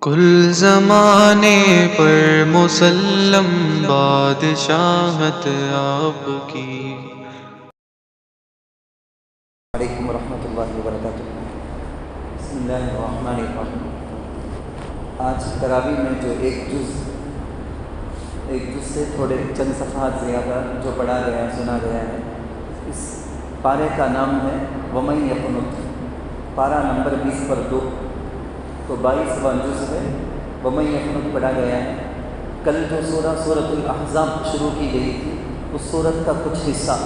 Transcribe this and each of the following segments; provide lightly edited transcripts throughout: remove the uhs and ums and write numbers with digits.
کل زمانے پر مسلم بادشاہت آپ کی۔ علیکم ورحمۃ اللہ وبرکاتہ۔ بسم اللہ الرحمن الرحیم۔ آج تراویح میں جو ایک جز سے تھوڑے چند صفحات زیادہ جو پڑھا گیا سنا گیا ہے، اس پارے کا نام ہے وَمَن یقنت، پارہ نمبر 20 پر 2، تو 22واں جز ہے وَمَن یقنت پڑھا گیا ہے۔ کل جو سورۃ الاحزاب شروع کی گئی تھی اس سورت کا کچھ حصہ،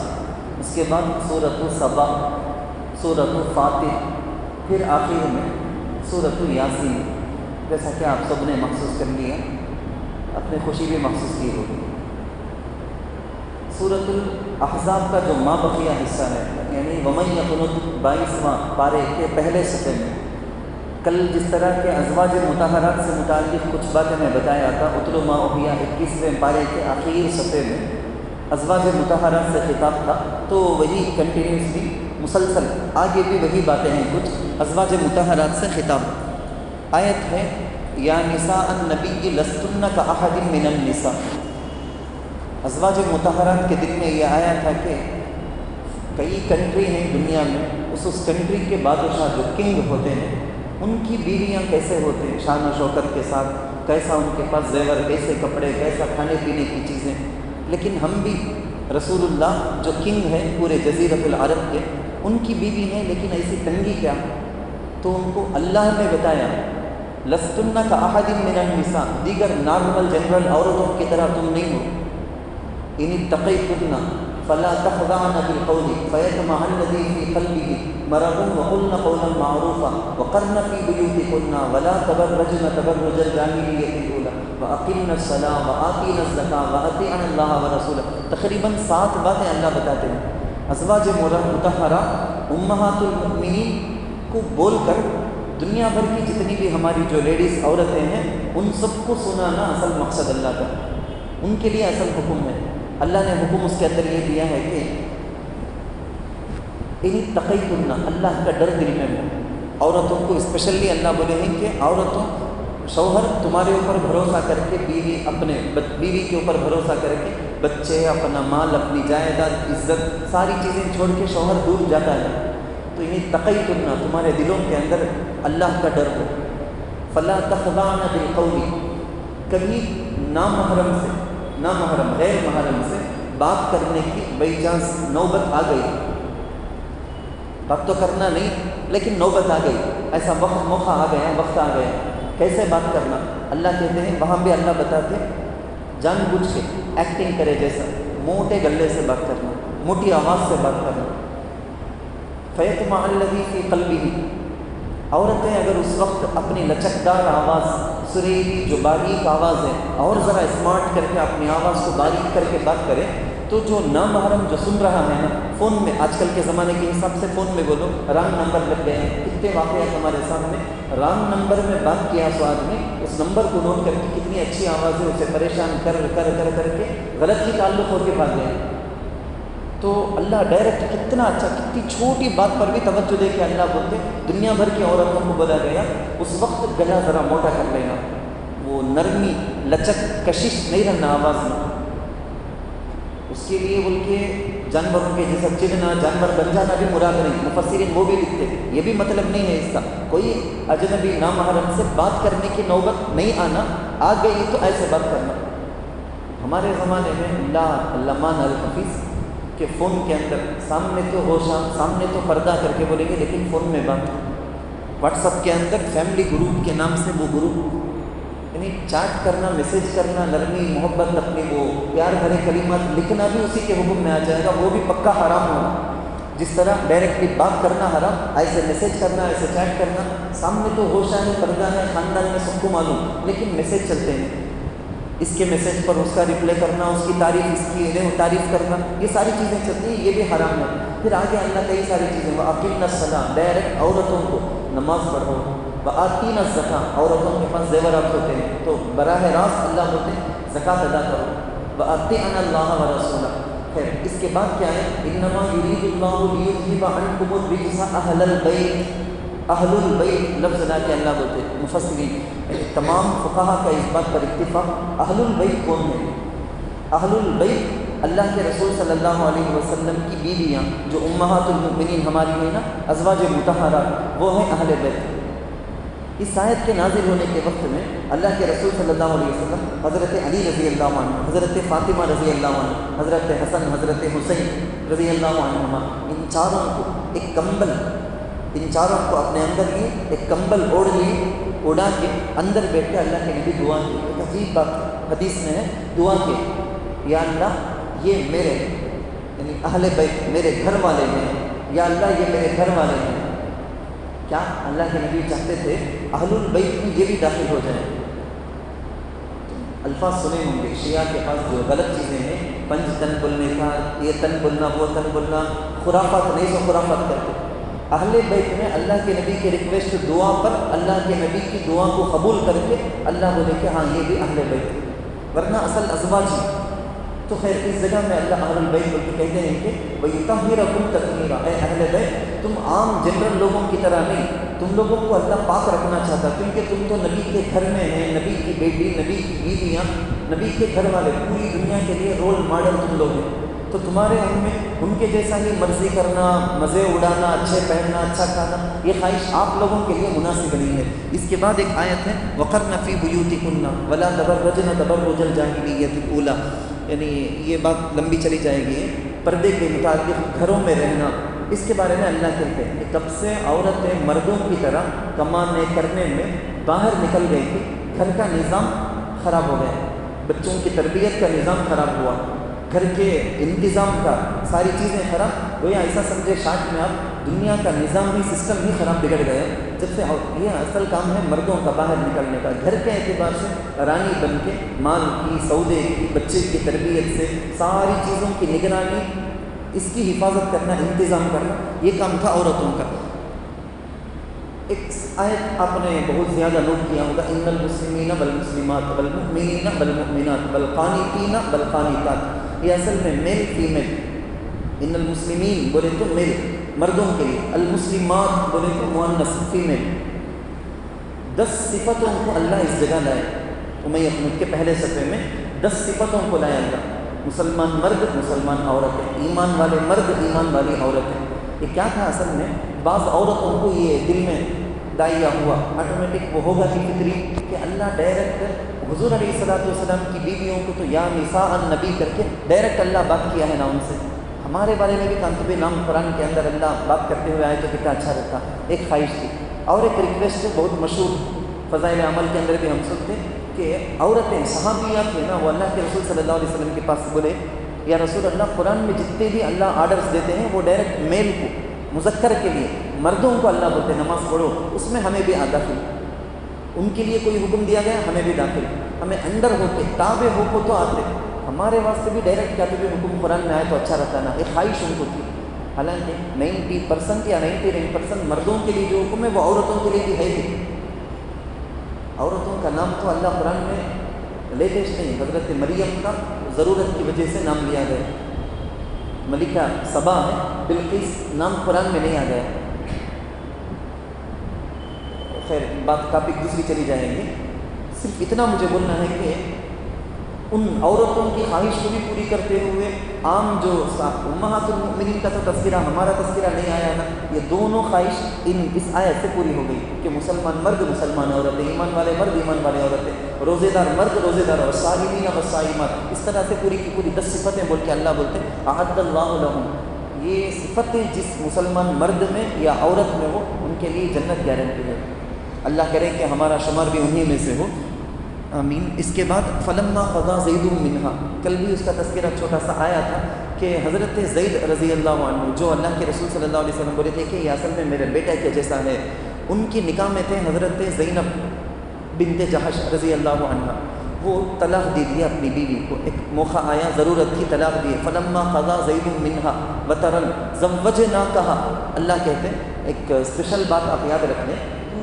اس کے بعد سورۃ سبا، سورۃ فاتر، پھر آخر میں سورۃ یاسین، جیسا کہ آپ سب نے محسوس کر لیا، اپنی خوشی بھی محسوس کی ہوگی۔ سورۃ الاحزاب کا جو ما بقیہ حصہ ہے، یعنی وَمَن یقنت 22واں پارے کے پہلے صفحے میں، کل جس طرح کے ازواج مطہرات سے متعلق کچھ باتیں میں بتایا تھا، اتل ما اوحی 21ویں پارے کے آخری صفحے میں ازواج مطہرات سے خطاب تھا، تو وہی کنٹینیوسلی مسلسل آگے بھی وہی باتیں ہیں، کچھ ازواج مطہرات سے خطاب۔ آیت ہے یا نساء النبی لستن کاحد من النساء۔ ازواج مطہرات کے دل میں یہ آیا تھا کہ کئی کنٹری ہیں دنیا میں، اس کنٹری کے بادشاہ جو کنگ ہوتے ہیں ان کی بیویاں کیسے ہوتے ہیں، شان و شوکت کے ساتھ، کیسا ان کے پاس زیور، کیسے کپڑے، کیسا کھانے پینے کی چیزیں۔ لیکن ہم بھی رسول اللہ جو کنگ ہیں پورے جزیرۃ العرب کے، ان کی بیوی ہیں، لیکن ایسی تنگی کیا؟ تو ان کو اللہ نے بتایا لستن کاحد من النساء، دیگر نارمل جنرل عورتوں کی طرح تم نہیں ہو۔ ان اتقیتن فلا تخضعن بالقول فیطمع الذی فی قلبہ مرض وقلن قولا معروفا وقرن فی بیوتکن ولا تبرجن تبرج الجاہلیۃ الاولی واقمن الصلاۃ وآتین الزکاۃ واطیعن اللہ ورسولہ۔ تقریباً 7 باتیں اللہ بتاتے ہیں۔ ازواج مطہرہ امہات المؤمنین کو بول کر دنیا بھر کی جتنی بھی ہماری جو لیڈیز عورتیں ہیں ان سب کو سنانا اصل مقصد اللہ کا، ان کے لیے اصل حکم ہے۔ اللہ نے حکم اس کے اندر یہ دیا ہے کہ ان اتقیتن، اللہ کا ڈر دل میں ہو۔ عورتوں کو اسپیشلی اللہ بولے ہیں کہ عورتوں، شوہر تمہارے اوپر بھروسہ کر کے، بیوی کے اوپر بھروسہ کر کے بچے، اپنا مال، اپنی جائیداد، عزت، ساری چیزیں چھوڑ کے شوہر دور جاتا ہے، تو ان اتقیتن، تمہارے دلوں کے اندر اللہ کا ڈر ہو۔ فلا تخضعن بالقول، کبھی نامحرم سے، نامحرم غیر محرم سے بات کرنے کی بائی چانس نوبت آ گئی، بات تو کرنا نہیں لیکن نوبت آ گئی، ایسا موقع آ گیا، وقت آ گیا، کیسے بات کرنا؟ اللہ کہتے ہیں، وہاں بھی اللہ بتاتے جان بوجھ کے ایکٹنگ کرے جیسا، موٹے گلے سے بات کرنا، موٹی آواز سے بات کرنا۔ فیطمع الذی فی قلبہ، عورتیں اگر اس وقت اپنی لچکدار آواز، سریلی جو باریک آواز ہے، اور ذرا اسمارٹ کر کے اپنی آواز کو باریک کر کے بات کرے، تو جو نامحرم جو سن رہا ہے نا، فون میں، آج کل کے زمانے کے حساب سے فون میں بولو رانگ نمبر لگ گئے ہیں، کتنے واقعات ہمارے سامنے، رانگ نمبر میں بات کیا سو آدمی اس نمبر کو نوٹ کر کے کتنی اچھی آواز ہے، اسے پریشان کر کر کر کر کے غلط ہی تعلق ہو کے بھاگ گئے۔ تو اللہ ڈائریکٹ کتنا اچھا، کتنی چھوٹی بات پر بھی توجہ دے کے اللہ بولتے، دنیا بھر کی عورتوں کو بولا گیا اس وقت گلا ذرا موٹا کر لینا، وہ نرمی، لچک، کشش نہیں رہنا آواز میں۔ اس کے لیے بول کے جانوروں کے جیسا چڑھنا، جانور بن جانا بھی مراد نہیں، مفسرین وہ بھی لکھتے، یہ بھی مطلب نہیں ہے اس کا، کوئی اجنبی نامحرم سے بات کرنے کی نوبت نہیں آنا، آ گئی تو ایسے بات کرنا۔ ہمارے زمانے میں علامہ الحفیظ کہ فون کے اندر سامنے تو ہوشا، سامنے تو پردہ کر کے بولیں گے، لیکن فون میں بات، واٹس ایپ کے اندر فیملی گروپ کے نام سے وہ گروپ، یعنی چیٹ کرنا، میسیج کرنا، نرمی محبت، اپنی وہ پیار بھرے کلمات لکھنا بھی اسی کے حکم میں آ جائے گا، وہ بھی پکا حرام ہوگا۔ جس طرح ڈائریکٹلی بات کرنا حرام، ایسے میسیج کرنا، ایسے چیٹ کرنا، سامنے تو ہوشا ہے، پردہ ہے، خاندان میں سب کو معلوم، لیکن میسیج چلتے ہیں، اس کے میسیج پر اس کا رپلائی کرنا، اس کی تعریف، اس کی تعریف کرنا، یہ ساری چیزیں چلتی ہیں، یہ بھی حرام ہے۔ پھر آگے اللہ کئی ساری چیزیں، وَأَقِمْنَ الصَّلَاةَ، ڈائریکٹ عورتوں کو نماز پڑھو، وَآتِينَ الزَّكَاةَ، عورتوں کے پاس زیورات ہوتے ہیں تو براہ راست اللہ بولتے ہیں زکوٰۃ ادا کرو، وَأَطِيعْنَ اللَّهَ وَرَسُولَهُ۔ خیر، اس کے بعد کیا ہے؟ إِنَّمَا يُرِيدُ اللَّهُ لِيُذْهِبَ عَنْكُمُ الرِّجْسَ أَهْلَ الْبَيْتِ، اہل البیت لفظ لا کے اللہ بولتے ہیں مفسرین، یعنی تمام فقہا کا اس بات پر اتفاق اہل البیت کون ہے؟ اہل البیت اللہ کے رسول صلی اللہ علیہ وسلم کی بیویاں جو امہات المؤمنین ہماری ہیں نا، ازواج مطہرات، وہ ہیں اہل بیت۔ اس آیت کے نازل ہونے کے وقت میں اللہ کے رسول صلی اللہ علیہ وسلم حضرت علی رضی اللہ عنہ، حضرت فاطمہ رضی اللہ عنہ، حضرت حسن، حضرت حسین رضی اللہ عنہما، ان چاروں کو ایک کمبل، ان چاروں کو اپنے اندر لیے ایک کمبل اوڑھ لیے، اڑا کے اندر بیٹھ کے اللہ کے نبی دعا کی۔ ایک عجیب بات حدیث میں ہے، دعا کے یا اللہ یہ میرے یعنی اہل بیت میرے گھر والے ہیں، یا اللہ یہ میرے گھر والے ہیں۔ کیا اللہ کے نبی چاہتے تھے اہل البیت میں یہ بھی داخل ہو جائیں؟ الفاظ سنے ہوں گے شیعہ کے پاس جو غلط چیزیں ہیں، پنج تن بولنے کا، یہ تن بولنا، وہ تن بولنا، خرافات نہیں سو خرافات کرتے۔ اہل بیت میں اللہ کے نبی کے ریکویسٹ دعا پر اللہ کے نبی کی دعا کو قبول کر کے اللہ بولے کہ ہاں یہ بھی اہل بیت، ورنہ اصل ازواج ہی۔ تو خیر اس جگہ میں اللہ اہل البیت بول کے کہتے ہیں کہ وَيُطَهِّرَكُمْ تَطْهِيرًا، اے اہل بیت تم عام جنرل لوگوں کی طرح نہیں، تم لوگوں کو اللہ پاک رکھنا چاہتا، کیونکہ تم تو نبی کے گھر میں ہیں، نبی کی بیٹی، نبی کی بیویاں، نبی کے گھر والے، پوری دنیا کے لیے رول ماڈل تم لوگ ہیں، تو تمہارے ان کے جیسا ہی مرضی کرنا، مزے اڑانا، اچھے پہننا، اچھا کھانا، یہ خواہش آپ لوگوں کے لیے مناسب نہیں ہے۔ اس کے بعد ایک آیت ہے وَقَرْنَ فِي بُيُوتِكُنَّ وَلَا تَبَرَّجْنَ تَبَرُّجَ الْجَاهِلِيَّةِ الْأُولَىٰ، یعنی یہ بات لمبی چلی جائے گی، پردے کے متعلق گھروں میں رہنا، اس کے بارے میں اللہ کہتے ہیں کہ کب سے عورتیں مردوں کی طرح کمانے کرنے میں باہر نکل گئی تھی، گھر کا نظام خراب ہو گیا، بچوں کی تربیت کا نظام خراب ہوا، گھر کے انتظام کا ساری چیزیں خراب، گویا ایسا سمجھے شاٹ میں آپ دنیا کا نظام ہی، سسٹم ہی خراب بگڑ گیا، جب سے یہ اصل کام ہے مردوں کا باہر نکلنے کا، گھر کے اعتبار سے رانی بن کے مال کی، سودے کی، بچے کی تربیت سے ساری چیزوں کی نگرانی، اس کی حفاظت کرنا، انتظام کرنا، یہ کام تھا عورتوں کا۔ ایک آیت آپ نے بہت زیادہ نوٹ کیا ہوگا، ان المسلمین والمسلمات والمؤمنین والمؤمنات والقانتین والقانتات، یہ اصل میں میل فیمیل، ان المسلمین بولے تو میل مردوں کے لیے، المسلمات بولے تو مؤنث فیمیل، 10 صفتوں کو اللہ اس جگہ لائے، امیہ قنوت کے پہلے صفحے میں 10 صفتوں کو لایا اللہ، مسلمان مرد، مسلمان عورتیں، ایمان والے مرد، ایمان والی عورتیں۔ یہ کیا تھا اصل میں؟ بعض عورتوں کو یہ دل میں داعیہ ہوا، آٹومیٹک وہ ہوگا کہ فطری، کہ اللہ ڈائریکٹ حضور علیہ السلام کی بیویوں کو تو یا نساء النبی کر کے ڈائریکٹ اللہ بات کیا ہے نا ان سے، ہمارے بارے میں بھی کانتبے نام قرآن کے اندر اللہ بات کرتے ہوئے آئے تو کتنا اچھا رہتا۔ ایک خواہش تھی اور ایک ریکویسٹ ہے بہت مشہور فضائل عمل کے اندر بھی ہم سنتے کہ عورتیں صحابیات ہیں نا، وہ اللہ کے رسول صلی اللہ علیہ وسلم کے پاس بولے یا رسول اللہ، قرآن میں جتنے بھی اللہ آرڈرز دیتے ہیں وہ ڈائریکٹ میل کو، مذکر کے لیے، مردوں کو اللہ بولتے ہیں نماز پڑھو، اس میں ہمیں بھی داخل، ان کے لیے کوئی حکم دیا گیا ہمیں بھی داخل، ہمیں انڈر ہو کے تابع ہو کو تو آتے، ہمارے واسطے بھی ڈائریکٹ کہتے ہوئے حکم قرآن میں آئے تو اچھا رہتا نا، ایک خواہش ان کو تھی۔ حالانکہ 90% یا 99% مردوں کے لیے جو حکم ہے وہ عورتوں کے لیے بھی ہے ہی۔ عورتوں کا نام تو اللہ قرآن میں لیٹسٹ نہیں، حضرت مریم کا ضرورت کی وجہ سے نام لیا گیا، ملکہ سبا ہے، بلقیس نام قرآن میں نہیں آ گیا۔ خیر بات ٹاپک دوسری چلی جائیں گے، صرف اتنا مجھے بولنا ہے کہ ان عورتوں کی خواہش کو بھی پوری کرتے ہوئے عام جو امہات المؤمنین کا تو تذکرہ، ہمارا تذکرہ نہیں آیا نا، یہ دونوں خواہش اس آیت سے پوری ہو گئی کہ مسلمان مرد، مسلمان عورتیں، ایمان والے مرد، ایمان والے عورتیں، روزے دار مرد، روزے دار اور صائمین و صائمات، اس طرح سے پوری کی پوری 10 صفتیں بول کے اللہ بولتے ہیں اعد اللہ لہم، یہ صفتیں جس مسلمان مرد میں یا عورت میں ہو ان کے لیے جنت گارنٹی ہے، اللہ کرے کہ ہمارا شمار بھی انہی میں سے ہو، آمین۔ اس کے بعد فلما قضا زید منہا، کل بھی اس کا تذکرہ چھوٹا سا آیا تھا کہ حضرت زید رضی اللہ عنہ جو اللہ کے رسول صلی اللہ علیہ وسلم بولے تھے کہ یہ اصل میں میرے بیٹے کے جیسا ہے، ان کی نکاح میں تھے حضرت زینب بنت جحش رضی اللہ عنہ، وہ طلاق دے دیا اپنی بیوی کو، ایک موقع آیا ضرورت کی طلاق دی، فلما قضا زید منہا وطرا زوجناکہا، اللہ کہتے ہیں ایک اسپیشل بات آپ یاد رکھ لیں،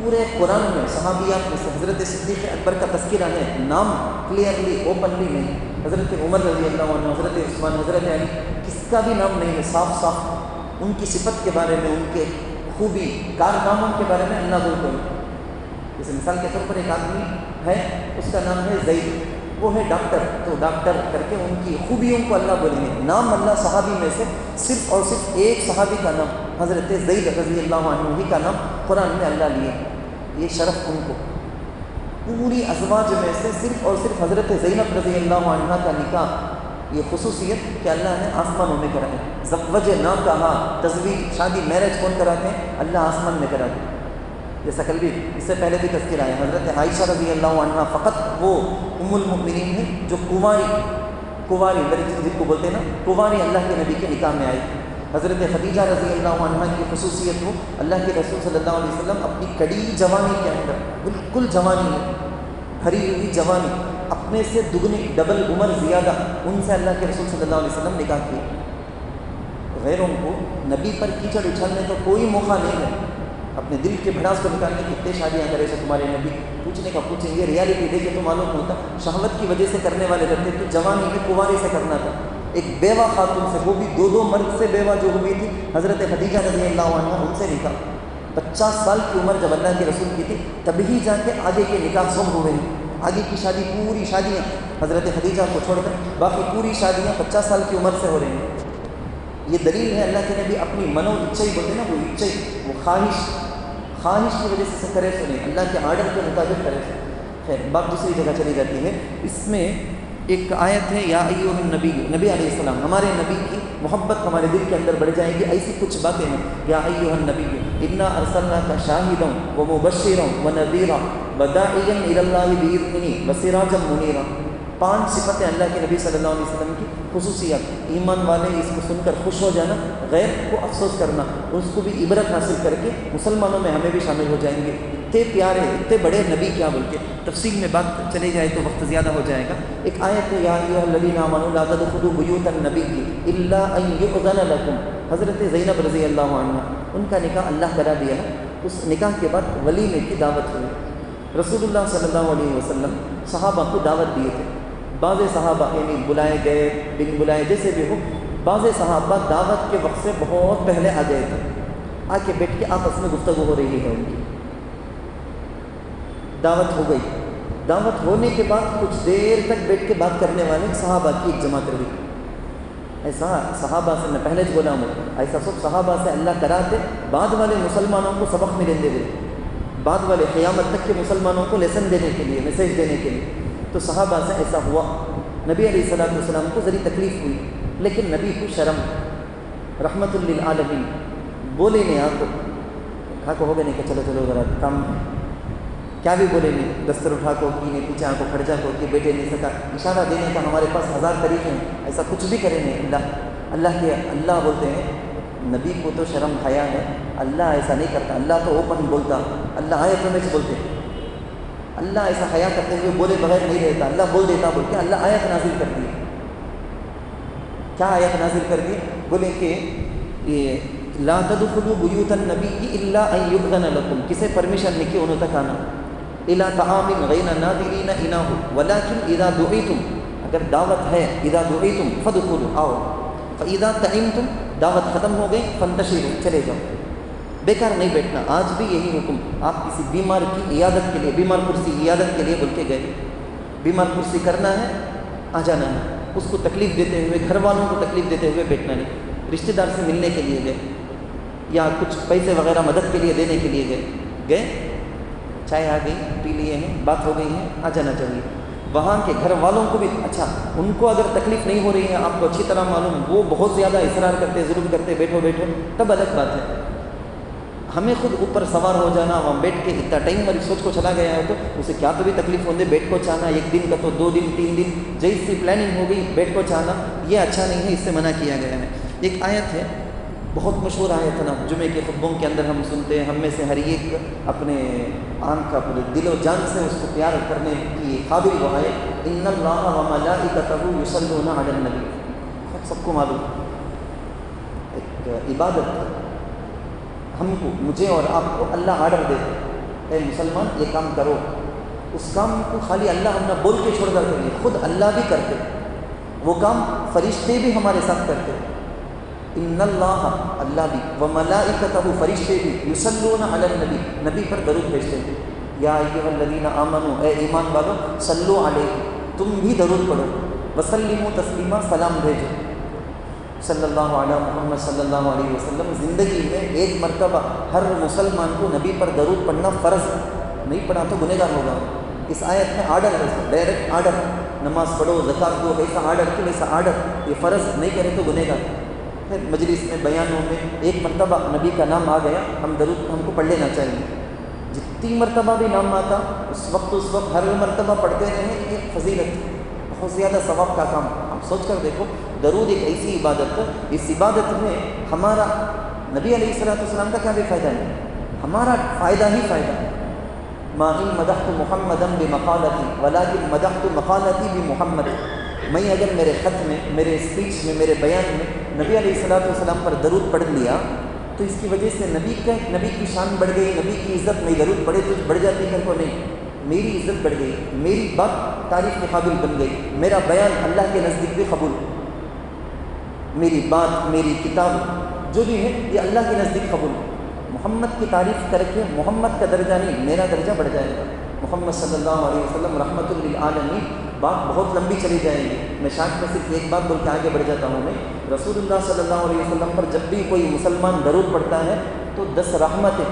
پورے قرآن میں صحابیات میں سے حضرت صدیق اکبر کا تذکرہ ہے، نام کلیئرلی اوپنلی نہیں، حضرت عمر رضی اللہ عنہ، حضرت عثمان، حضرت علی، کس کا بھی نام نہیں ہے، صاف صاف ان کی صفت کے بارے میں، ان کے خوبی کارناموں کے بارے میں اللہ کو کوئی. جیسے مثال کے طور پر ایک آدمی ہے، اس کا نام ہے زید، وہ ہے ڈاکٹر، تو ڈاکٹر کر کے ان کی خوبیوں کو اللہ بولیں گے. نام اللہ صحابی میں سے صرف اور صرف ایک صحابی کا نام حضرت زید رضی اللہ عنہ ہی کا نام قرآن میں اللہ لیے. یہ شرف ان کو. پوری ازواج میں سے صرف اور صرف حضرت زینب رضی اللہ عنہ کا نکاح، یہ خصوصیت کہ اللہ نے آسمانوں میں کرا ہے. زوج نہ کہا، تزویج شادی میرج کون کراتے ہیں؟ اللہ آسمان میں کراتے ہیں. جیسا کل بھی اس سے پہلے بھی تذکر آیا، حضرت عائشہ رضی اللہ عنہ فقط وہ ام المؤمنین ہیں جو کنواری جن کو بولتے ہیں نا کنواری اللہ کے نبی کے نکاح میں آئی. حضرت خدیجہ رضی اللہ عنہ کی خصوصیت ہو، اللہ کے رسول صلی اللہ علیہ وسلم اپنی کڑی جوانی کے اندر، بالکل جوانی ہے، بھری ہوئی جوانی، اپنے سے دگنی ڈبل عمر زیادہ، ان سے اللہ کے رسول صلی اللہ علیہ وسلم نکاح کیے. غیروں کو نبی پر کیچڑ اچھالنے کا کوئی موقع نہیں ہے. اپنے دل کے بھڑاس کو نکالنے کی کتنے شادیاں کرے سے تمہارے نبی پوچھنے کا پوچھیں گے. ریالٹی دیکھے تو معلوم ہوتا شہوت کی وجہ سے کرنے والے رہتے، تو جوانی میں کنواری سے کرنا تھا. ایک بیوہ خاتون سے، وہ بھی دو مرد سے بیوہ جو ہوئی تھی، حضرت خدیجہ رضی اللہ عنہ، ان سے نکاح 50 سال کی عمر جب اللہ کے رسول کی تھی تبھی جا کے آگے کے نکاح سب ہوئے ہیں. آگے کی شادی پوری شادیاں حضرت خدیجہ کو چھوڑ کر باقی پوری شادیاں 50 سال کی عمر سے ہو رہی ہیں. یہ دلیل ہے اللہ کے نبی اپنی منو اچھائی بولتے ہیں نا، وہ اچھائی، وہ خواہش کی وجہ سے کرے سو نہیں، اللہ کے آرڈر کے مطابق کرے سو. خیر بات دوسری جگہ چلی جاتی ہے. اس میں ایک آیت ہے، یا ایھا النبی، نبی علیہ السلام، ہمارے نبی کی محبت ہمارے دل کے اندر بڑھ جائے گی. ایسی کچھ باتیں ہیں، یا ایھا النبی انا ارسلناک شاہدا ومبشرا ونذیرا وداعیا الی اللہ باذنہ وسراجا منیرا. 5 صفتیں اللہ کے نبی صلی اللہ علیہ وسلم کی خصوصیات. ایمان والے اس کو سن کر خوش ہو جانا، غیر کو افسوس کرنا، اس کو بھی عبرت حاصل کر کے مسلمانوں میں ہمیں بھی شامل ہو جائیں گے. اتنے پیارے، اتنے بڑے نبی کیا بول کے تفصیل میں بات چلے جائے تو وقت زیادہ ہو جائے گا. ایک آیت ہے، یا ایھا الذین آمنوا لا تدخلوا بیوت النبی الا ان یؤذن لکم. حضرت زینب رضی اللہ عنہ، ان کا نکاح اللہ کرا دیا ہے. اس نکاح کے بعد ولیمے کی دعوت ہوئی. رسول اللہ صلی اللہ علیہ وسلم صحابہ کو دعوت دیے تھے. بعض صحابہ یعنی بلائے گئے بن بلائے جیسے بھی ہو، بعض صحابہ دعوت کے وقت سے بہت پہلے آ گئے تھے. آ کے بیٹھ کے آپس میں گفتگو ہو رہی ہے ان کی. دعوت ہو گئی. دعوت ہونے کے بعد کچھ دیر تک بیٹھ کے بات کرنے والے صحابہ کی ایک جماعت رہی. ایسا صحابہ سے، میں پہلے بولا ہوں، ایسا سب صحابہ سے اللہ کراتے بعد والے مسلمانوں کو سبق ملیں دے دے، بعد والے قیامت تک کے مسلمانوں کو لیسن دینے کے لیے، میسیج دینے کے لیے. تو صحابہ سے ایسا ہوا. نبی علیہ الصلوۃ والسلام کو ذری تکلیف ہوئی، لیکن نبی کو شرم، رحمت للعالمین، بولے نہیں. آپ کو ہو گئے نہیں کہ چلو ذرا کام، کیا بھی بولے نہیں. دستر اٹھا کو کی نہیں، پیچھے کو کھڑ جا کو کہ بیٹے نہیں سکا. اشارہ دینے کا ہمارے پاس 1000 طریقے ہیں، ایسا کچھ بھی کریں نہیں. اللہ بولتے ہیں نبی کو تو شرم حیا ہے، اللہ ایسا نہیں کرتا. اللہ تو اوپن بولتا، اللہ آیتوں میں سے بولتے ہیں. اللہ ایسا حیا کرتے ہوئے بولے بغیر نہیں رہتا، اللہ بول دیتا بول کے اللہ آیت نازل کر دی. کیا آیت نازل کر دی؟ بولے کہ لا تدخلوا بیوت النبی الا ان یؤذن لکم، کسے پرمیشن نہیں کہ انہوں تک آنا. الی طعام غیر ناظرین اناہ ولکن اذا دعیتم، اگر دعوت ہے، اذا دعیتم فادخلوا، آؤ. فاذا طعمتم، دعوت ختم ہو گئی، فانتشروا، چلے جاؤ. بیکار نہیں بیٹھنا. آج بھی یہی حکم. آپ کسی بیمار کی عیادت کے لیے، بیمار کرسی عیادت کے لیے بول کے گئے، بیمار کرسی کرنا ہے، آ جانا ہے. اس کو تکلیف دیتے ہوئے، گھر والوں کو تکلیف دیتے ہوئے بیٹھنا نہیں. رشتہ دار سے ملنے کے لیے گئے یا کچھ پیسے وغیرہ مدد کے لیے دینے کے لیے گئے، چائے آ گئی، پی لیے ہیں، بات ہو گئی ہے، آ جانا چاہیے. وہاں کے گھر والوں کو بھی اچھا، ان کو اگر تکلیف نہیں ہو رہی ہے، آپ کو اچھی طرح معلوم، وہ بہت زیادہ اصرار کرتے، ظلم کرتے، بیٹھو تب الگ بات ہے. ہمیں خود اوپر سوار ہو جانا، وہاں بیٹھ کے اتنا ٹائم ہماری سوچ کو چلا گیا ہے تو اسے کیا تو بھی تکلیف ہوندے. بیٹھ کو چاہنا 1 دن کا تو 2 دن 3 دن جیسی پلاننگ ہو گئی، بیٹھ کو چاہنا یہ اچھا نہیں ہے، اس سے منع کیا گیا ہے. ایک آیت ہے، بہت مشہور آیت ہے نا، جمعے کے خطبوں کے اندر ہم سنتے ہیں. ہم میں سے ہر ایک اپنے آنکھ، اپنے دل و جان سے اس کو پیار کرنے کی قابل وہ ہے. ان اللہ وملائکتہ یصلون علی النبی. سب کو معلوم ایک عبادت ہے. ہم کو، مجھے اور آپ کو اللہ آرڈر دے، اے مسلمان یہ کام کرو. اس کام کو خالی اللہ ہم نہ بول کے چھوڑ کر، خود اللہ بھی کرتے. وہ کام فرشتے بھی ہمارے ساتھ کرتے. ان اللہ اللہ بھی و ملائکتہ فرشتے بھی یصلون علی النبی نبی پر درود بھیجتے ہیں. یا ایھا الذین آمنوا اے ایمان والو صلو علیہ تم بھی درود پڑھو وسلموا تسلیما سلام بھیجو صلی اللہ علیہ محمد صلی اللہ علیہ وسلم. زندگی میں ایک مرتبہ ہر مسلمان کو نبی پر درود پڑھنا فرض ہے. نہیں پڑھا تو گنہگار ہوگا. اس آیت میں آرڈر ہے, ڈائریکٹ آرڈر, نماز پڑھو زکوٰۃ دو, ایسا آرڈر کہ ویسا آرڈر, یہ فرض نہیں کرے تو گنہگار. پھر مجلس میں بیانوں میں ایک مرتبہ نبی کا نام آ گیا, ہم درود ہم کو پڑھ لینا چاہیے. جتنی مرتبہ بھی نام آتا اس وقت ہر مرتبہ پڑھتے رہیں, ایک فضیلت, بہت زیادہ ثواب کا کام. آپ سوچ کر دیکھو, درود ایک ایسی عبادت ہے, اس عبادت میں ہمارا نبی علیہ الصلوۃ والسلام کا کیا بھی فائدہ نہیں, ہمارا فائدہ ہی فائدہ. ما ان مدحت محمدا بمقالتی ولکن مدحت مقالتی بمحمد. میں اگر میرے خط میں, میرے اسپیچ میں, میرے بیان میں نبی علیہ الصلوۃ والسلام پر درود پڑھ لیا تو اس کی وجہ سے نبی کی شان بڑھ گئی, نبی کی عزت. نہیں درود پڑھے تو بڑھ جاتی ہے کو نہیں, میری عزت بڑھ گئی, میری بات تعریف کے قابل بن گئی, میرا بیان اللہ کے نزدیک بھی قبول, میری بات, میری کتاب جو بھی ہے یہ اللہ کے نزدیک قبول. محمد کی تعریف کر کے محمد کا درجہ نہیں, میرا درجہ بڑھ جائے گا. محمد صلی اللہ علیہ وسلم رحمۃ للعالمین. بات بہت لمبی چلی جائے گی, میں شاید میں صرف ایک بات بول کے آگے بڑھ جاتا ہوں. میں رسول اللہ صلی اللہ علیہ وسلم پر جب بھی کوئی مسلمان درود پڑھتا ہے تو 10 رحمتیں,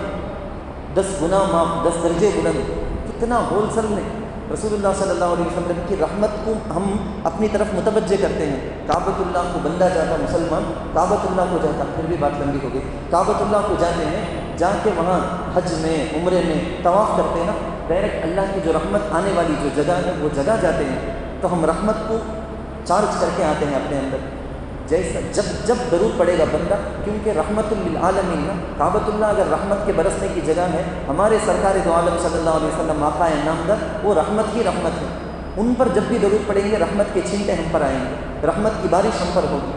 10 گناہ معاف, 10 درجے بلند. کتنا ہول سل میں رسول اللہ صلی اللہ علیہ وسلم کی رحمت کو ہم اپنی طرف متوجہ کرتے ہیں. کعبۃ اللہ کو بندہ جاتا, مسلمان کعبۃ اللہ کو جاتا, پھر بھی بات لمبی ہو گئی. کعبۃ اللہ کو جاتے ہیں, جا کے وہاں حج میں, عمرے میں طواف کرتے ہیں نا, ڈائریکٹ اللہ کی جو رحمت آنے والی جو جگہ ہے وہ جگہ جاتے ہیں تو ہم رحمت کو چارج کر کے آتے ہیں اپنے اندر. جیسا جب درود پڑے گا بندہ, کیونکہ رحمت للعالمین نا, کعبۃ اللہ اگر رحمت کے برسنے کی جگہ ہے, ہمارے سرکار دو عالم صلی اللہ علیہ وسلم آقا نامدار وہ رحمت ہی رحمت ہے. ان پر جب بھی درود پڑیں گے رحمت کے چھینٹے ہم پر آئیں گے, رحمت کی بارش ہم پر ہوگی.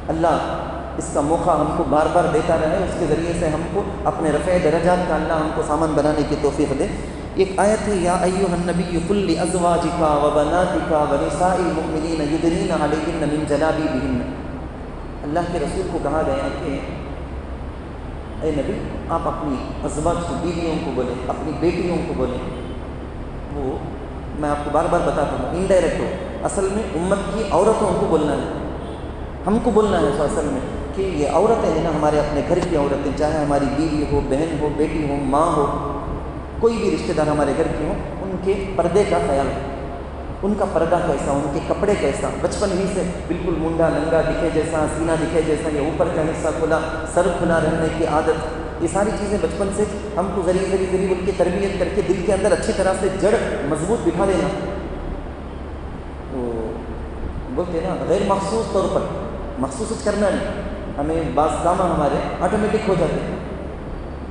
اللہ اس کا موقع ہم کو بار بار دیتا رہے, اس کے ذریعے سے ہم کو اپنے رفع درجات کا اللہ ہم کو سامان بنانے کی توفیق دے. ایک آیت ہے, یا ایھا النبی قل لازواجک وبناتک ونساء المؤمنین یدنین علیہن من جلابیبہن. اللہ کے رسول کو کہا گیا کہ اے نبی آپ اپنی ازواج کو, بیویوں کو بولیں, اپنی بیٹیوں کو بولیں. وہ میں آپ کو بار بار بتاتا ہوں, انڈائریکٹ ہو, اصل میں امت کی عورتوں کو بولنا ہے, ہم کو بولنا ہے. تو اصل میں کہ یہ عورتیں ہیں نا, ہمارے اپنے گھر کی عورتیں, چاہے ہماری بیوی ہو, بہن ہو, بیٹی ہو, ماں ہو, کوئی بھی رشتہ دار ہمارے گھر کی ہو, ان کے پردے کا خیال, ان کا پردہ کیسا, ان کے کپڑے کیسا. بچپن ہی سے بالکل منڈا لنگا دکھے جیسا, سینہ دکھے جیسا, یا اوپر کا حصہ کھلا, سر کھلا رہنے کی عادت, یہ ساری چیزیں بچپن سے ہم کو ذریعے ان کی تربیت کر کے دل کے اندر اچھی طرح سے جڑ مضبوط بٹھا دینا. تو بولتے ہیں نا غیر مخصوص طور پر, مخصوص کرنا نہیں, ہمیں بعض کام ہمارے آٹومیٹک ہو جاتے ہیں.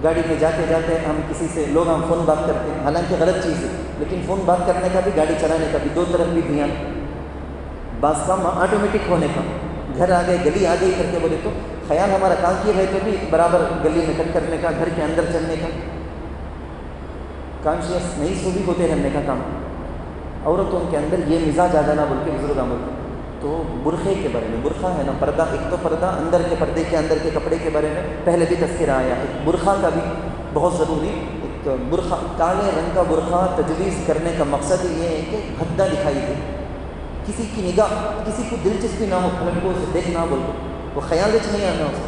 گاڑی میں جاتے جاتے ہم کسی سے, لوگ ہم فون بات کرتے ہیں, حالانکہ غلط چیز ہے, لیکن فون بات کرنے کا بھی, گاڑی چلانے کا بھی, دو طرف بھی دھیان. بعض کام آٹومیٹک ہونے کا, گھر آ گئے, گلی آ گئی کر کے بولے تو خیال ہمارا کام کیے رہے تو بھی برابر گلی میں کٹ کرنے کا, گھر کے اندر چلنے کا, کانشیس نہیں سو بھی ہوتے رہنے کا کام. عورتوں کے اندر یہ مزاج آ جانا بول کے بزرگ بولتے. تو برقعے کے بارے میں, برقع ہے نا پردہ, ایک تو پردہ اندر کے پردے کے اندر کے کپڑے کے بارے میں پہلے بھی تذکرہ آیا ہے. برقع کا بھی بہت ضروری, ایک برقع, کالے رنگ کا برقع تجویز کرنے کا مقصد یہ ہے کہ بھدا دکھائی دے, کسی کی نگاہ, کسی کو دلچسپی نہ ہو, لڑکوں سے دیکھنا بول دو, وہ خیال وچ نہیں آنا اس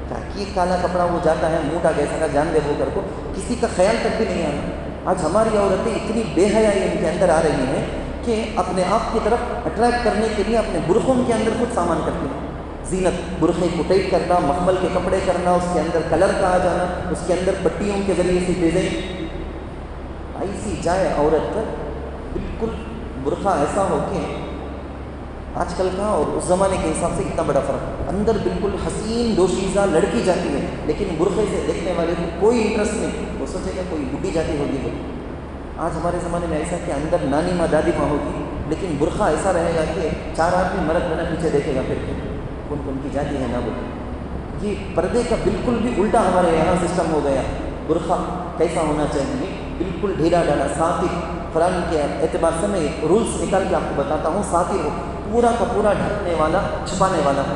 تاکہ کالا کپڑا وہ جاتا ہے, منہ ٹا کیسا کا جان دے وہ کر کو, کسی کا خیال تک بھی نہیں آنا. آج ہماری عورتیں اتنی بے حیائی ان کے اندر آ رہی ہیں کہ اپنے آپ کی طرف اٹریکٹ کرنے کے لیے اپنے برقعوں کے اندر خود سامان کرتے ہیں. زینت, برقعے کو ٹائٹ کرنا, مخمل کے کپڑے کرنا, اس کے اندر کلر کا آ جانا, اس کے اندر پٹیوں کے ذریعے سے ڈیزائن, ایسی جائے عورت بالکل برقع ایسا ہو کہ آج کل کا اور اس زمانے کے حساب سے کتنا بڑا فرق ہے. اندر بالکل حسین دوشیزہ لڑکی جاتی ہے, لیکن برقعے سے دیکھنے والے کو کوئی انٹرسٹ نہیں, وہ سوچے گا کوئی بڈھی جاتی ہوگی. آج ہمارے زمانے میں ایسا کہ اندر نانی ماں دادی ماں ہوگی, لیکن برقع ایسا رہے گا کہ 4 آدمی مرد بنا پیچھے دیکھے گا, پھر کون کی جاتی ہے نہ بولے. یہ پردے کا بالکل بھی الٹا ہمارے یہاں سسٹم ہو گیا. برقع کیسا ہونا چاہیے, بالکل ڈھیلا ڈالا, ساتر. قرآن کے اعتبار سے میں رولس نکال کے آپ کو بتاتا ہوں. ساتر ہو, پورا کا پورا ڈھکنے والا, چھپانے والا ہے.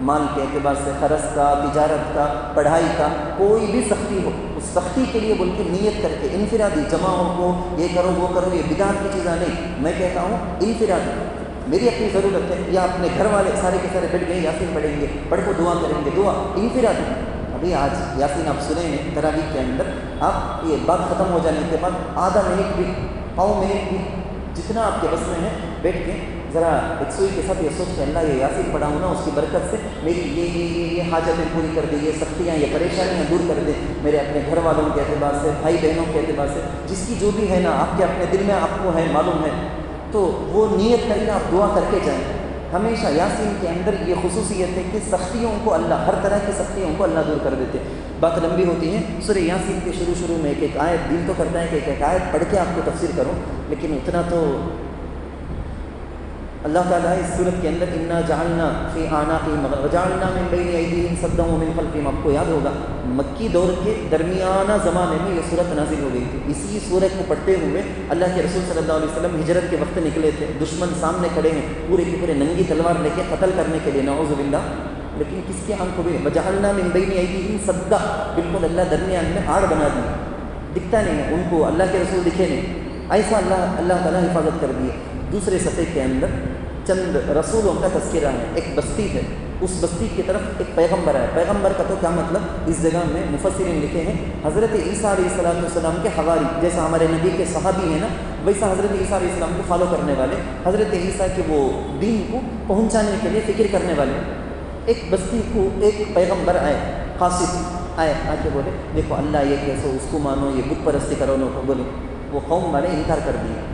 مال کے اعتبار سے، خرچ کا، تجارت کا، پڑھائی کا، کوئی بھی سختی ہو، اس سختی کے لیے بول کے نیت کر کے انفرادی جماعوں کو یہ کرو وہ کرو، یہ بدعت کی چیزیں نہیں، میں کہتا ہوں انفرادی میری اپنی ضرورت ہے، یا اپنے گھر والے سارے کے سارے بیٹھ گئے یاسین پڑھیں گے، پڑھ کو دعا کریں گے، دعا انفرادی۔ ابھی آج یاسین آپ سنے ہیں تراویح کے اندر، آپ یہ بات ختم ہو جانے کے بعد آدھا منٹ بھی، پاؤں منٹ بھی، جتنا آپ کے بس میں ہے بیٹھ کے ذرا ایک سوئی کے ساتھ یہ سوچ کے اللہ یہ یاسین پڑھا ہوں نا، اس کی برکت سے میری یہ حاجتیں پوری کر دے، یہ سختیاں یہ پریشانیاں دور کر دے، میرے اپنے گھر والوں کے اعتبار سے، بھائی بہنوں کے اعتبار سے، جس کی جو بھی ہے نا آپ کے اپنے دل میں آپ کو ہے معلوم ہے، تو وہ نیت کر کے آپ دعا کر کے جائیں۔ ہمیشہ یاسین کے اندر یہ خصوصیت ہے کہ سختیوں کو اللہ، ہر طرح کی سختیوں کو اللہ دور کر دیتے۔ بات لمبی ہوتی ہے، سورہ یاسین کے شروع میں ایک آیت، دل تو کرتا ہے کہ ایک آیت پڑھ کے آپ کو تفسیر کروں، لیکن اتنا تو اللہ تعالیٰ اس صورت کے اندر انا جعلنا فی اعناقہم وجعلنا من بین ایدیہم سدا ومن خلفہم، آپ کو یاد ہوگا مکی دور کے درمیانہ زمانے میں یہ صورت نازل ہو گئی تھی۔ اسی صورت کو پڑھتے ہوئے اللہ کے رسول صلی اللہ علیہ وسلم ہجرت کے وقت نکلے تھے، دشمن سامنے کھڑے ہیں پورے کے پورے ننگی تلوار لے کے قتل کرنے کے لیے، نعوذ باللہ، لیکن کس کے آنکھوں میں وجعلنا من بین ایدیہم سدا، بالکل اللہ درمیان میں آڑ بنا دی، دکھتا نہیں ہے ان کو، اللہ کے رسول دکھے نہیں، ایسا اللہ تعالیٰ حفاظت کر دی ہے۔ دوسرے صفحے کے اندر چند رسولوں کا تذکرہ ہے، ایک بستی ہے، اس بستی کی طرف ایک پیغمبر ہے۔ پیغمبر کا تو کیا مطلب، اس جگہ میں مفسرین لکھے ہیں حضرت عیسیٰ علیہ السلام کے حواری، جیسا ہمارے نبی کے صحابی ہیں نا، ویسا حضرت عیسیٰ علیہ السلام کو فالو کرنے والے، حضرت عیسیٰ کے وہ دین کو پہنچانے کے لیے فکر کرنے والے۔ ایک بستی کو ایک پیغمبر آئے، قاصد آئے، آ کے بولے دیکھو اللہ یہ کیسو، اس کو مانو، یہ بت پرستی کرو، نو کو بولے، وہ قوم والے انکار کر دیا۔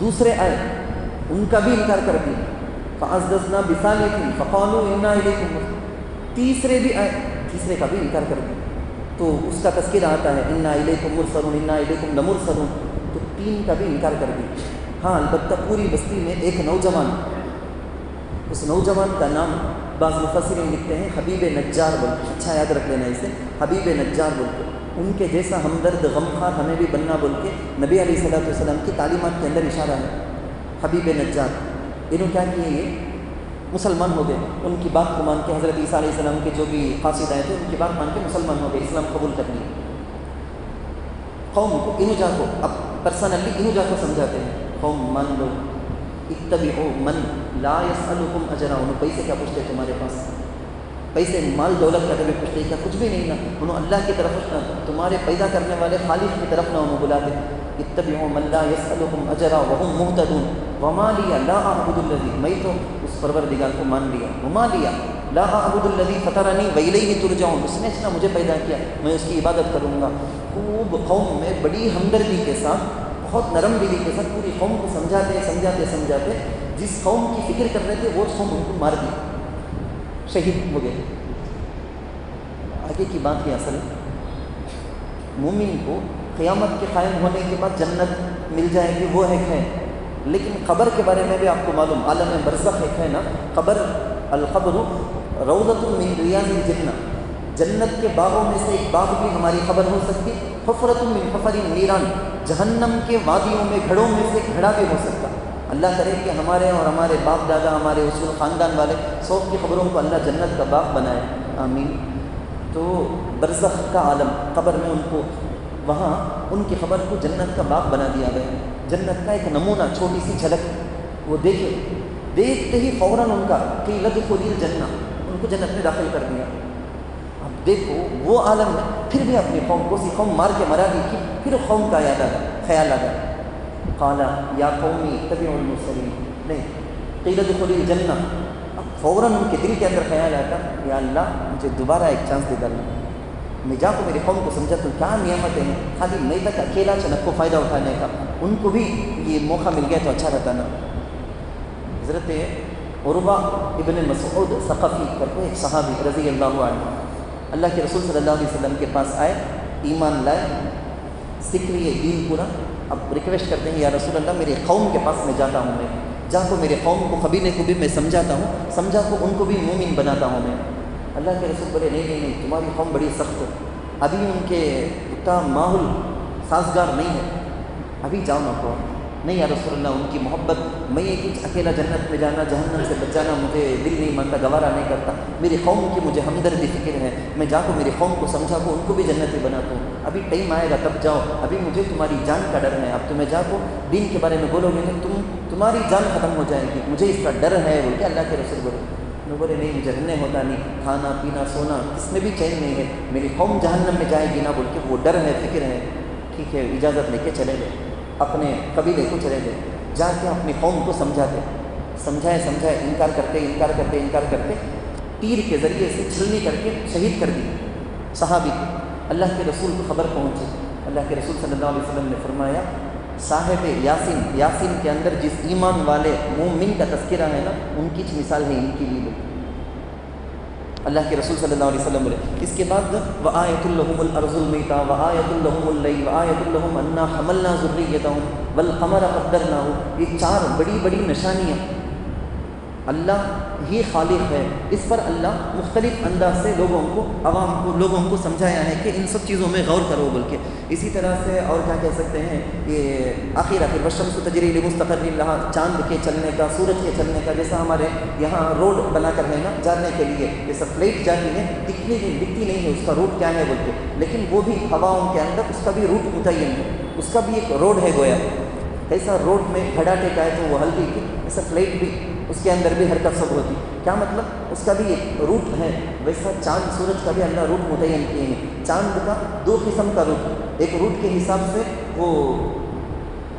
دوسرے آئے، ان کا بھی انکار کر دیا، فَأَزْدَزْنَا بِثَالِثٍ فَقَالُوا إِنَّا إِلَيْكُمْ مُرْسَلُونَ، تیسرے بھی آئے، تیسرے کا بھی انکار کر دیا، تو اس کا تذکرہ آتا ہے إِنَّا إِلَيْكُمْ مُرْسَلُونَ إِنَّا إِلَيْكُمْ لَمُرْسَلُونَ، تو تین کا بھی انکار کر دیا۔ ہاں البتہ پوری بستی میں ایک نوجوان، اس نوجوان کا نام بعض مفسرین لکھتے ہیں حبیب نجار بول کے، اچھا یاد رکھ لینا اسے، حبیب نجار بول کے، ان کے جیسا ہمدرد غمخوار ہمیں بھی بننا بول کے نبی علیہ السلام کی تعلیمات کے اندر اشارہ ہے۔ حبیب نجار انہوں کیا کیے، یہ مسلمان ہو گئے، ان کی بات کو مان کے، حضرت عیسیٰ علیہ السلام کے جو بھی قاصد آئے تھے ان کی بات مان کے مسلمان ہو گئے، اسلام قبول کر لیا۔ قوم کو انہوں جا کو، اب پرسنلی انہوں جا کو سمجھاتے ہیں، قوم مان لو، اتبعوا من لا يسألكم اجرا، انہوں پیسے کیا پوچھتے تمہارے پاس، پیسے مال دولت کا کبھی پوچھتے کیا، کچھ بھی نہیں نا، انہوں اللہ کی طرف، تمہارے پیدا کرنے والے خالق کی طرف نہ انہوں بلاتے، اتبعوا من لا يسألكم اجرا وهم مهتدون وما لي لا اعبد الذي، میں تو اس پروردگار کو مان لیا، وما لي لا اعبد الذي فطرني والیہ ترجعون، اس نے اس نے مجھے پیدا کیا، میں اس کی عبادت کروں گا۔ خوب قوم میں بڑی ہمدردی کے ساتھ، بہت نرم دلی کے ساتھ پوری قوم کو سمجھاتے جس قوم کی فکر کر رہے تھے وہ قوم ان کو مار دی، شہید ہو گئے۔ آگے کی بات یہ اصل مومن کو قیامت کے قائم ہونے کے بعد جنت مل جائے گی، وہ ایک ہے، لیکن قبر کے بارے میں بھی آپ کو معلوم، عالم برزخ ایک ہے نا، قبر، القبر روضۃ من ریاض الجنہ، جنت کے باغوں میں سے ایک باغ بھی ہماری قبر ہو سکتی، حفرۃ من حفر النیران، جہنم کے وادیوں میں گھڑوں میں سے ایک گھڑا بھی ہو سکتا۔ اللہ کرے کہ ہمارے اور ہمارے باپ دادا، ہمارے اصول خاندان والے سب کی قبروں کو اللہ جنت کا باغ بنائے، آمین۔ تو برزخ کا عالم، قبر میں ان کو، وہاں ان کی قبر کو جنت کا باغ بنا دیا گیا، جنت کا ایک نمونہ، چھوٹی سی جھلک وہ دیکھتے ہی فوراً ان کا قیل ادخلوا الجنہ، ان کو جنت میں داخل کر دیا۔ اب دیکھو وہ عالم میں پھر بھی اپنی قوم کو، سی قوم مار کے مرا دی کی، پھر قوم کا خیال آ گیا، قال یا قومی اتبعوا المرسلین، نہیں قیل ادخلوا الجنہ، اب فوراً ان کے دل کے اندر خیال آتا، یا اللہ مجھے دوبارہ ایک چانس دے ڈالنا، میں جا کو میری قوم کو سمجھا تو کیا نعمتیں ہیں، خالی میں تک اکیلا چنک کو فائدہ اٹھانے کا، ان کو بھی یہ موقع مل گیا تو اچھا رہتا نا۔ حضرت عروہ ابن مسعود ثقفی کرتے ایک صحابی رضی اللہ عنہ اللہ کے رسول صلی اللہ علیہ وسلم کے پاس آئے، ایمان لائے، سیکھ لیے دین پورا، اب ریکویسٹ کرتے ہیں یا رسول اللہ میرے قوم کے پاس میں جاتا ہوں، میں جا کو میرے قوم کو، قبیلے کو بھی میں سمجھاتا ہوں، سمجھا کو ان کو بھی مومن بناتا ہوں میں۔ اللہ کے رسول بولے نہیں، تمہاری قوم بڑی سخت ہے، ابھی ان کے اتنا ماحول سازگار نہیں ہے، ابھی جاؤ نہ کو، نہیں یا رسول اللہ ان کی محبت، میں یہ کہ اکیلا جنت میں جانا، جہنم سے بچ جانا مجھے دل نہیں مانتا، گوارا نہیں کرتا، میری قوم کی مجھے ہمدردی فکر ہے، میں جا کو میری قوم کو سمجھا کو ان کو بھی جنتی بناتا ہوں، ابھی ٹائم آئے گا تب جاؤ، ابھی مجھے تمہاری جان کا ڈر ہے، اب تمہیں جا کو دین کے بارے میں بولو گے تو تمہاری جان ختم ہو جائے گی، مجھے اس کا ڈر ہے بول کے اللہ کے رسول بولے۔ میں بولے نہیں مجھے رہنے ہوتا نہیں، کھانا پینا سونا کس میں بھی چین نہیں ہے، میری قوم جہنم میں جائے گی نہ بول کے وہ ڈر ہے، فکر ہے۔ ٹھیک ہے اجازت لے کے چلے گئے، اپنے قبیلے کو چلے گئے، جا کے اپنی قوم کو سمجھاتے، سمجھائے انکار کرتے تیر کے ذریعے سے چھلنی کر کے شہید کر دی صحابی کو۔ اللہ کے رسول کو خبر پہنچی، اللہ کے رسول صلی اللہ علیہ وسلم نے فرمایا صاحب یاسین کے اندر جس ایمان والے مومن کا تذکرہ ہے نا ان کی مثال ہے ان کی بھی۔ اللہ کے رسول صلی اللہ علیہ وسلم بولے۔ اس کے بعد وآیۃ لہم الارض المیتہ وآیۃ لہم اللیل وآیۃ لہم انا حملنا ذریتہم والقمر قدرناہ، یہ 4 بڑی بڑی نشانیاں، اللہ ہی خالق ہے، اس پر اللہ مختلف انداز سے لوگوں کو سمجھایا ہے کہ ان سب چیزوں میں غور کرو بول کے۔ اسی طرح سے اور کیا کہہ سکتے ہیں کہ آخر والشمس تجری لمستقر لہا، چاند کے چلنے کا، سورج کے چلنے کا، جیسا ہمارے یہاں روڈ بنا کر ہے نا جانے کے لیے، جیسا فلائٹ جاتی ہے دکھتی نہیں ہے اس کا روٹ کیا ہے بول کے، لیکن وہ بھی ہواؤں کے اندر اس کا بھی روٹ متعین ہے، اس کا بھی ایک روڈ ہے گویا، ایسا روڈ میں کھڑا ٹیکا ہے تو وہ ہلکی کی، ایسا فلائٹ بھی اس کے اندر بھی حرکت سب ہوتی، کیا مطلب اس کا بھی ایک روٹ ہے، ویسا چاند سورج کا بھی اللہ روٹ متعین کیے ہیں۔ چاند کا 2 قسم کا روٹ، ایک روٹ کے حساب سے وہ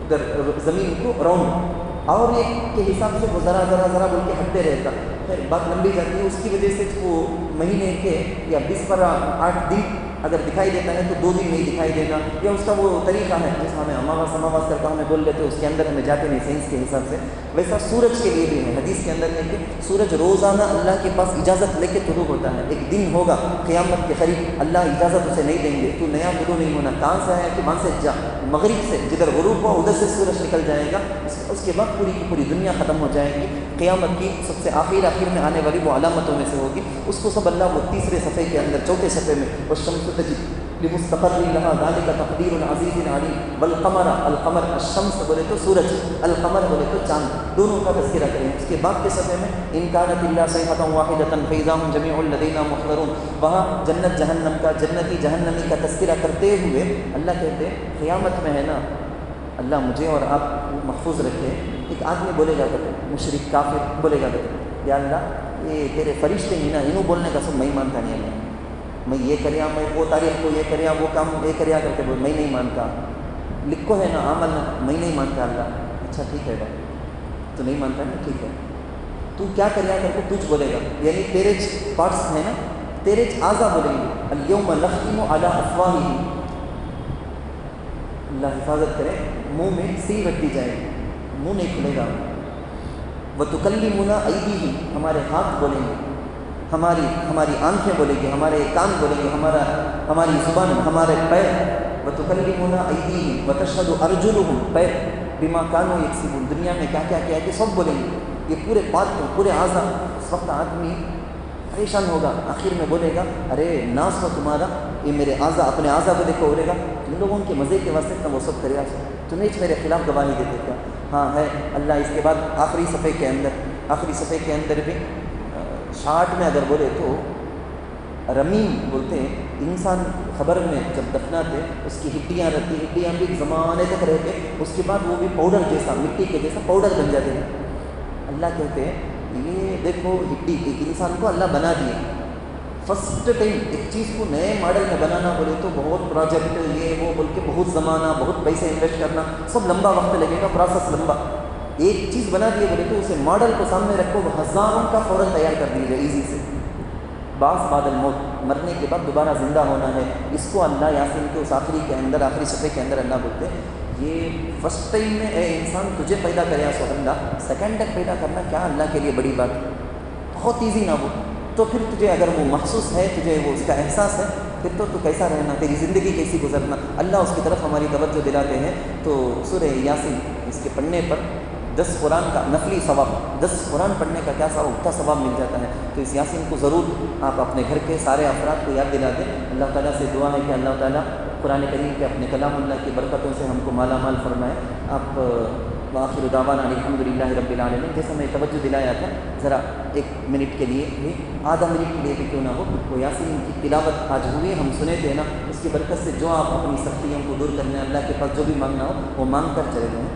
ادھر زمین کو راؤنڈ، اور ایک کے حساب سے وہ ذرا بول کے ہٹتے رہتا، پھر بات لمبی جاتی ہے، اس کی وجہ سے وہ مہینے کے یا 20 پر 8 دن اگر دکھائی دیتا ہے تو 2 دن نہیں دکھائی دینا، یا اس کا وہ طریقہ ہے جیسا ہمیں اماواس کرتا ہمیں بول لیتے اس کے اندر ہمیں جاتے نہیں سائنس کے حساب سے، ویسا سورج کے لیے بھی ہے، حدیث کے اندر ہے کہ سورج روزانہ اللہ کے پاس اجازت لے کے طلوع ہوتا ہے، ایک دن ہوگا قیامت کے قریب اللہ اجازت اسے نہیں دیں گے، تو نیا طلوع نہیں ہونا، کہاں سے آیا کہ وہاں سے جا، مغرب سے جدھر غروب ہوا ادھر سے سورج نکل جائے گا، اس کے بعد پوری کی پوری دنیا ختم ہو جائے گی، قیامت کی سب سے آخر میں آنے والی وہ علامتوں میں سے ہوگی، اس کو سب اللہ وہ 3 صفحے کے اندر 4 صفحے میں والشمس تجری لمستقر لہا ذلک تقدیر العزیز العلیم والقمر، القمر الشمس بولے تو سورج، القمر بولے تو چاند، دونوں کا تذکرہ کریں۔ اس کے بعد کے صفحے میں ان کانت الا صیحۃ واحدۃ فاذا هم جميع لدینا محضرون، وہاں جنت جہنم کا، جنتی جہنمی کا تذکرہ کرتے ہوئے اللہ کہتے ہیں قیامت میں ہے نا اللہ مجھے اور آپ محفوظ رکھے، ایک آدمی بولے جاتا تھا مشرک کافر بولے جاتا تھا یا اللہ یہ تیرے فرشتے ہی نا، انہوں بولنے کا سب میں مانتا نہیں ہے، میں یہ کریا، میں وہ تاریخ کو یہ کریا، وہ کام یہ کریا کر کے میں نہیں مانتا، لکھو ہے نا عمل میں نہیں مانتا اللہ، اچھا ٹھیک ہے بھائی تو نہیں مانتا نا، ٹھیک ہے تو کیا کریا کر کے تجھ بولے گا، یعنی تیرے پارٹس ہیں نا، تیرے اعضا بولیں گے الیوم نختم علی افواہہم، اللہ حفاظت کرے منہ میں سیل رکھ دی جائے گی، منہ نہیں کھلے گا، وتکلمنا ایدیہم، ہمارے ہاتھ بولیں گے، ہماری آنکھیں بولیں گی، ہمارے کان بولیں گے، ہماری زبان، ہمارے پیر، وتکلمنا ایدیہم وتشہد ارجلہم، پیر بما کانوا یکسبون، دنیا میں کیا کیا کیا کہ سب بولیں گے، یہ پورے پارٹ پورے اعضا، اس وقت آدمی پریشان ہوگا، آخر میں بولے گا ارے ناس ہو تمہارا، یہ میرے اعضا، اپنے اعضا کو دیکھو، بولے گا تم لوگوں کے مزے کے واسطے اتنا وہ سب کرے گا، تمہیں میرے خلاف گواہی دیتے کیا، ہاں ہے اللہ۔ اس کے بعد آخری صفحے کے اندر بھی شارٹ میں اگر بولے تو رمیم بولتے ہیں، انسان خبر میں جب دفناتے اس کی ہڈیاں رہتی، ہڈیاں بھی زمانے تک رہتے، اس کے بعد وہ بھی پاؤڈر جیسا، مٹی کے جیسا پاؤڈر بن جاتے ہیں، اللہ کہتے ہیں یہ دیکھو ہڈی، ایک انسان کو اللہ بنا دیے، فرسٹ ٹائم ایک چیز کو نئے ماڈل میں بنانا بولے تو بہت پروجیکٹ یہ وہ بول کے بہت زمانہ، بہت پیسے انویسٹ کرنا، سب لمبا وقت لگے گا، پروسیس لمبا، ایک چیز بنا دیے بولے تو اسے ماڈل کو سامنے رکھو، ہزاروں کا فوراً تیار کر دیجیے ایزی سے، بعض بعد الموت، مرنے کے بعد دوبارہ زندہ ہونا ہے، اس کو اللہ یاسین کے اس آخری صفحے کے اندر اللہ بولتے ہیں یہ فرسٹ ٹائم میں اے انسان تجھے پیدا کرے سو اللہ، سیکنڈ تک پیدا کرنا کیا اللہ کے لیے بڑی بات، بہت ایزی نہ وہ، تو پھر تجھے اگر وہ محسوس ہے، تجھے وہ اس کا احساس ہے، پھر تو کیسا رہنا، تیری زندگی کیسی گزرنا، اللہ اس کی طرف ہماری توجہ دلاتے ہیں۔ تو سورہ یاسین اس کے پڑھنے پر 10 قرآن کا نفلی ثواب، 10 قرآن پڑھنے کا کیا ثواب، اتنا ثواب مل جاتا ہے، تو اس یاسین کو ضرور آپ اپنے گھر کے سارے افراد کو یاد دلا دیں۔ اللہ تعالیٰ سے دعا ہے کہ اللہ تعالیٰ قرآن کریم کے اپنے کلام اللہ کی برکتوں سے ہم کو مالا مال فرمائے۔ آپ وآخر دعوانا الحمدللہ رب العالمین. جیسا میں توجہ دلایا تھا ذرا 1 منٹ کے لیے بھی، آدھا منٹ کے لیے بھی کیوں نہ ہو، وہ یاسین کی تلاوت آج ہوئی، ہم سنے تھے نا، اس کی برکت سے جو آپ اپنی سختیوں کو دور کرنے اللہ کے پاس جو بھی مانگنا ہو وہ مانگ کر چلے جائیں.